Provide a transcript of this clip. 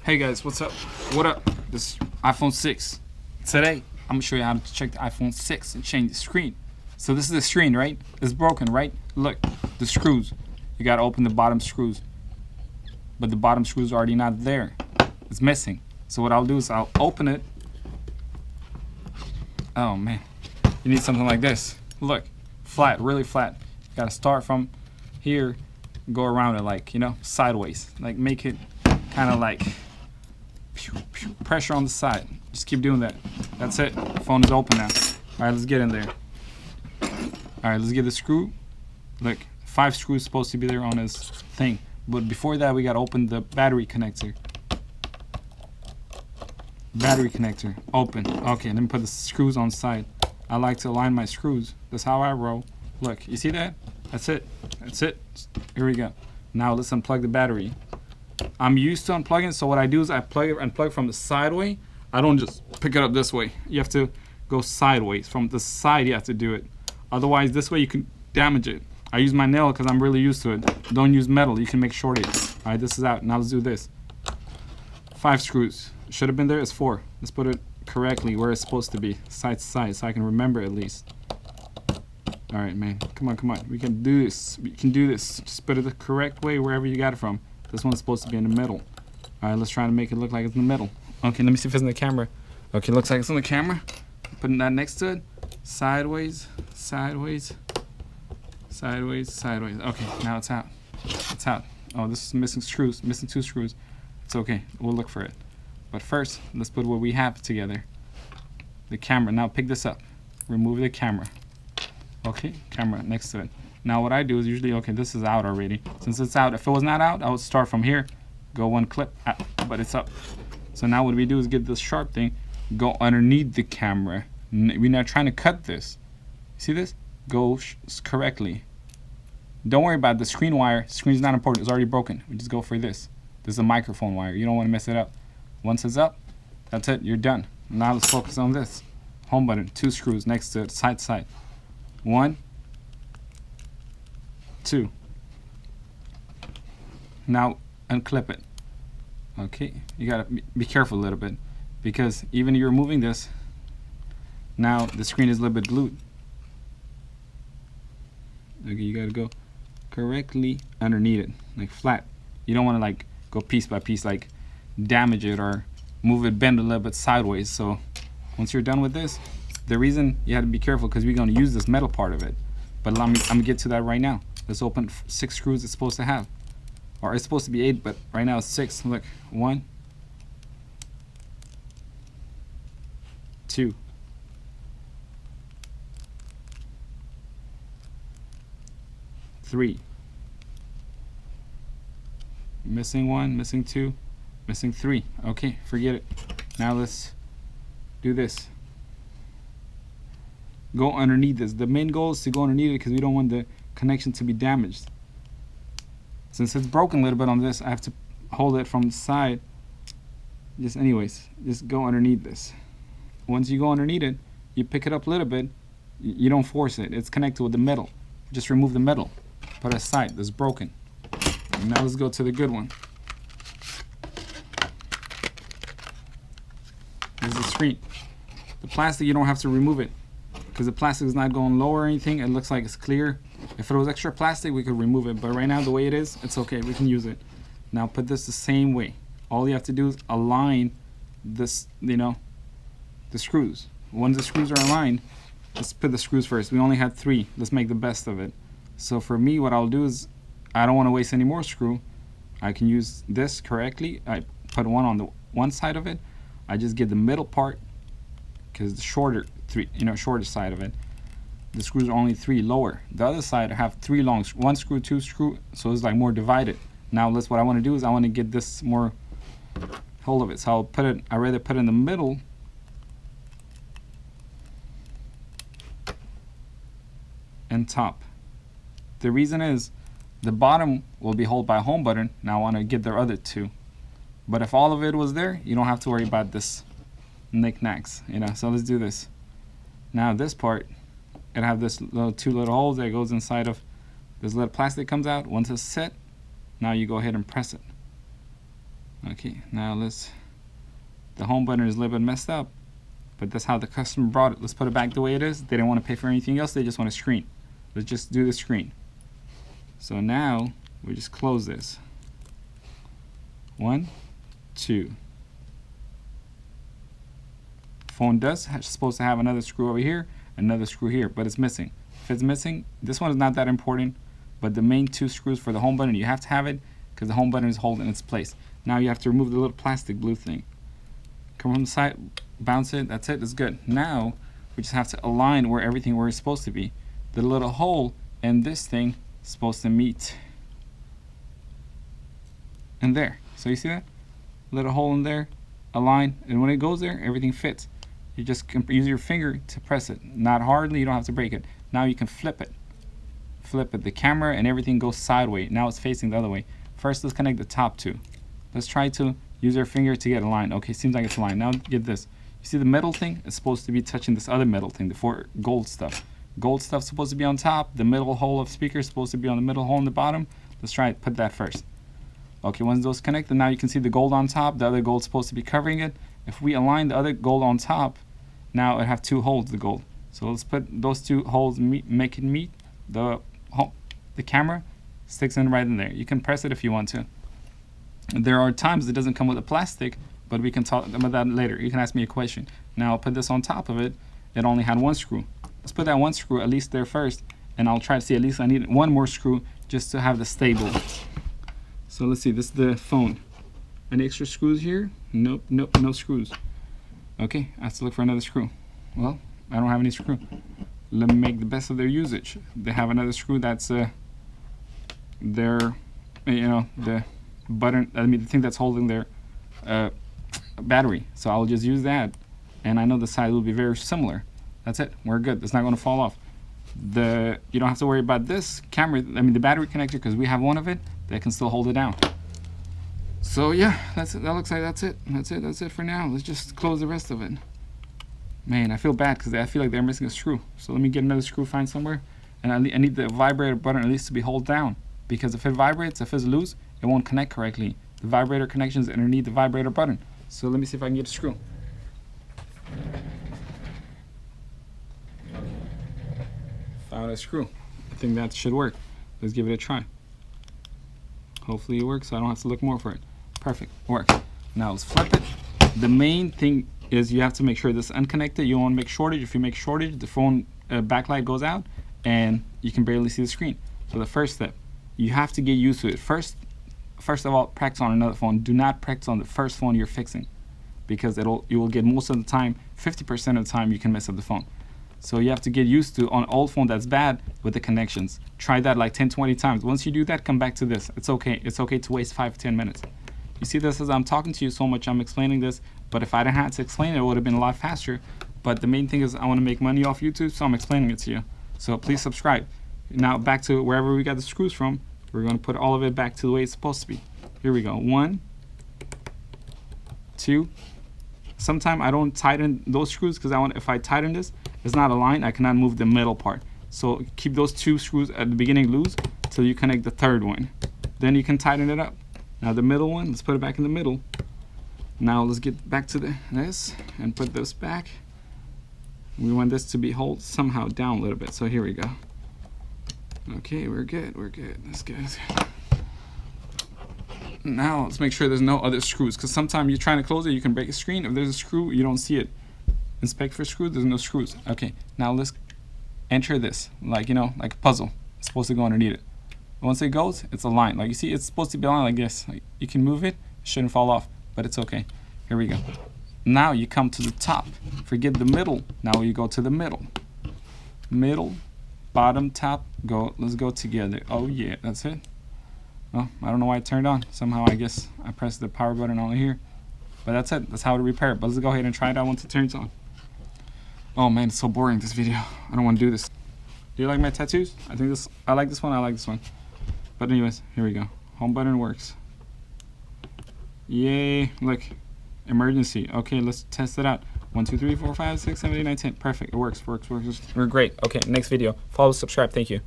Hey guys, what's up? What up? This is iPhone 6. Today, I'm gonna show you how to check the iPhone 6 and change the screen. So this is the screen, right? It's broken, right? Look, the screws. You gotta open the bottom screws. But the bottom screws are already not there. It's missing. So what I'll do is I'll open it. Oh man, you need something like this. Look, flat, really flat. You gotta start from here, go around it like, sideways. Like make it kind of like pressure on the side. Just keep doing that. That's it. The phone is open now. All right, let's get in there. All right, let's get the screw. Look, 5 screws supposed to be there on this thing. But before that, we got to open the battery connector. Battery connector. Open. Okay, let me put the screws on the side. I like to align my screws. That's how I roll. Look, you see that? That's it. That's it. Here we go. Now let's unplug the battery. I'm used to unplugging, so what I do is I unplug from the side way. I don't just pick it up this way. You have to go sideways. From the side, you have to do it. Otherwise, this way you can damage it. I use my nail because I'm really used to it. Don't use metal. You can make shortage. All right, this is out. Now let's do this. 5 screws. Should have been there. It's 4. Let's put it correctly where it's supposed to be, side to side, so I can remember at least. All right, man. Come on, come on. We can do this. We can do this. Just put it the correct way wherever you got it from. This one's supposed to be in the middle. All right, let's try to make it look like it's in the middle. Okay, let me see if it's in the camera. Okay, looks like it's in the camera. Putting that next to it. Sideways, sideways, sideways, sideways. Okay, now it's out. It's out. Oh, this is missing screws, missing 2 screws. It's okay, we'll look for it. But first, let's put what we have together. The camera. Now pick this up. Remove the camera. Okay, camera next to it. Now what I do is usually, okay, this is out already. Since it's out, if it was not out, I would start from here, go 1 clip, but it's up. So now what we do is get this sharp thing, go underneath the camera. We're not trying to cut this. See this? Go correctly. Don't worry about the screen wire. Screen's not important. It's already broken. We just go for this. This is a microphone wire. You don't want to mess it up. Once it's up, that's it. You're done. Now let's focus on this. Home button. 2 screws next to it, side to side. 1, 2. Now unclip it. Okay, you gotta be careful a little bit because even you're removing this, now the screen is a little bit glued. Okay, you gotta go correctly underneath it, like flat. You don't want to like go piece by piece, like damage it or move it, bend a little bit sideways. So once you're done with this, the reason you have to be careful because we're going to use this metal part of it. But I'm gonna get to that right now. Let's open 6 screws it's supposed to have. Or it's supposed to be 8, but right now it's 6. Look, 1, 2, 3. Missing 1, missing 2, missing 3. Okay, forget it. Now let's do this. Go underneath this. The main goal is to go underneath it because we don't want the connection to be damaged. Since it's broken a little bit on this, I have to hold it from the side. Just go underneath this. Once you go underneath it, you pick it up a little bit. You don't force it. It's connected with the metal. Just remove the metal. Put it aside. That's broken. And now let's go to the good one. This is the screen. The plastic, you don't have to remove it because the plastic is not going low or anything. It looks like it's clear. If it was extra plastic, we could remove it, but right now the way it is, it's okay. We can use it. Now put this the same way. All you have to do is align this, the screws. Once the screws are aligned, let's put the screws first. We only had 3. Let's make the best of it. So for me, what I'll do is, I don't want to waste any more screw. I can use this correctly. I put one on the one side of it. I just get the middle part because the shorter side of it. The screws are only 3 lower. The other side I have 3 long, 1 screw, 2 screw, so it's like more divided. Now what I want to do is I want to get this more hold of it. So I'd rather put it in the middle and top. The reason is the bottom will be held by a home button. Now I want to get their other 2. But if all of it was there, you don't have to worry about this knickknacks, So let's do this. Now this part, it have this 2 little holes that goes inside of this little plastic comes out. Once it's set, now you go ahead and press it. Okay, now the home button is a little bit messed up, but that's how the customer brought it. Let's put it back the way it is. They didn't want to pay for anything else, they just want a screen. Let's just do the screen. So now we just close this. 1, 2. Phone supposed to have another screw over here, another screw here, but it's missing. If it's missing, this one is not that important, but the main 2 screws for the home button, you have to have it because the home button is holding its place. Now you have to remove the little plastic blue thing. Come from the side, bounce it, that's it, it's good. Now we just have to align where it's supposed to be. The little hole and this thing is supposed to meet in there. So you see that? Little hole in there, align, and when it goes there, everything fits. You just use your finger to press it. Not hardly, you don't have to break it. Now you can flip it. Flip it. The camera and everything goes sideways. Now it's facing the other way. First, let's connect the top 2. Let's try to use our finger to get aligned. Okay, seems like it's aligned. Now get this. You see the metal thing? It's supposed to be touching this other metal thing, the 4 gold stuff. Gold stuff's supposed to be on top. The middle hole of speaker is supposed to be on the middle hole in the bottom. Let's try it. Put that first. Okay, once those connected, now you can see the gold on top. The other gold's supposed to be covering it. If we align the other gold on top, now it have 2 holes, the gold. So let's put those 2 holes, make it meet. The camera sticks in right in there. You can press it if you want to. There are times it doesn't come with a plastic, but we can talk about that later. You can ask me a question. Now I'll put this on top of it. It only had 1 screw. Let's put that 1 screw at least there first, and I'll try to see, at least I need 1 more screw just to have the stable. So let's see, this is the phone. Any extra screws here? Nope, nope, no screws. Okay, I have to look for another screw. Well, I don't have any screw. Let me make the best of their usage. They have another screw that's their, the button, the thing that's holding their battery. So I'll just use that, and I know the size will be very similar. That's it, we're good. It's not going to fall off. You don't have to worry about this camera, the battery connector, because we have one of it that can still hold it down. So yeah, that's it. That looks like that's it. That's it for now. Let's just close the rest of it. Man, I feel bad because I feel like they're missing a screw. So let me get another screw, find somewhere, and I need the vibrator button at least to be held down, because if it vibrates, if it's loose, it won't connect correctly. The vibrator connection is underneath the vibrator button. So let me see if I can get a screw. Found a screw. I think that should work. Let's give it a try. Hopefully it works, so I don't have to look more for it. Perfect, works. Now let's flip it. The main thing is you have to make sure this is unconnected. You don't want to make shortage. If you make shortage, the phone backlight goes out and you can barely see the screen. So the first step, you have to get used to it. First of all, practice on another phone. Do not practice on the first phone you're fixing, because you will get most of the time, 50% of the time, you can mess up the phone. So you have to get used to, on an old phone that's bad, with the connections. Try that like 10-20 times. Once you do that, come back to this. It's okay. It's okay to waste 5-10 minutes. You see this as I'm talking to you so much, I'm explaining this, but if I didn't have to explain it, it would have been a lot faster. But the main thing is I want to make money off YouTube, so I'm explaining it to you. So please subscribe. Now back to wherever we got the screws from, we're going to put all of it back to the way it's supposed to be. Here we go. 1, 2. Sometimes I don't tighten those screws because if I tighten this, it's not aligned, I cannot move the middle part. So keep those 2 screws at the beginning loose till you connect the 3rd one. Then you can tighten it up. Now the middle one, let's put it back in the middle. Now let's get back to this and put this back. We want this to be held somehow down a little bit. So here we go. Okay, we're good. That's good. Now let's make sure there's no other screws, because sometimes you're trying to close it, you can break a screen. If there's a screw, you don't see it. Inspect for screws, there's no screws. Okay, now let's enter this, like a puzzle. It's supposed to go underneath it. Once it goes, it's aligned. Like you see, it's supposed to be aligned like this. Like you can move it, it shouldn't fall off, but it's okay. Here we go. Now you come to the top. Forget the middle. Now you go to the middle. Middle, bottom, top, go. Let's go together. Oh yeah, that's it. Well, I don't know why it turned on. Somehow I guess I pressed the power button on here. But that's it. That's how to repair it. But let's go ahead and try it out once it turns on. Oh man, it's so boring, this video. I don't want to do this. Do you like my tattoos? I like this one. I like this one. But anyways, here we go. Home button works. Yay. Look. Emergency. Okay, let's test it out. 1, 2, 3, 4, 5, 6, 7, 8, 9, 10. Perfect. It works. We're great. Okay, next video. Follow, subscribe. Thank you.